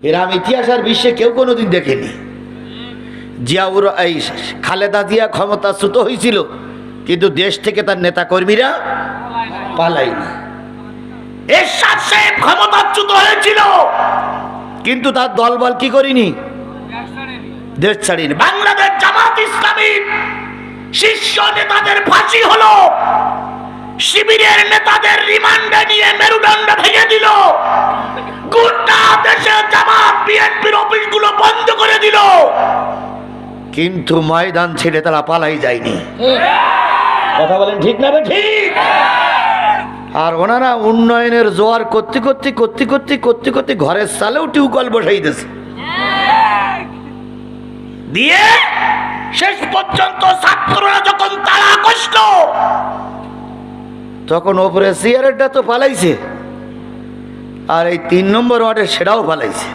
এরম ইতিহাস আর বিশ্বে কেউ কোনোদিন দেখেনি। জিয়াউর এই খালেদা জিয়া ক্ষমতাচ্যুত হয়েছিল, কিন্তু দেশ থেকে তার নেতা কর্মীরা পালায়নি। এরশাদ সাহেব ক্ষমতাচ্যুত হয়েছিল, কিন্তু তার দলবল কি করিনি, দেশ ছাড়িনি। বাংলাদেশ জামাত ইসলামী শীর্ষ নেতাদের ফাঁসি হলো, শিবিরের নেতাদের রিমান্ডে নিয়ে মেরুদণ্ড ভেঙে দিল, গোটা দেশে জামাত বিএনপির অফিসগুলো বন্ধ করে দিল, কিন্তু ময়দান ছেড়ে তারা পালাই যায়নি। কথা বলেন ঠিক না ঠিক? আর ওনারা উন্নয়নের জোয়ার করতে করতে করতে করতে করতে করতে ঘরের সালেও টিউবওয়েল বসাই দিয়েছে, দিয়ে শেষ পর্যন্ত ছাত্ররা যখন তাড়া কষ্ট, তখন ওপরে সিগারেটটা তো পালাইছে, আর এই 3 নম্বর ওয়ার্ডে সেটাও পালাইছে।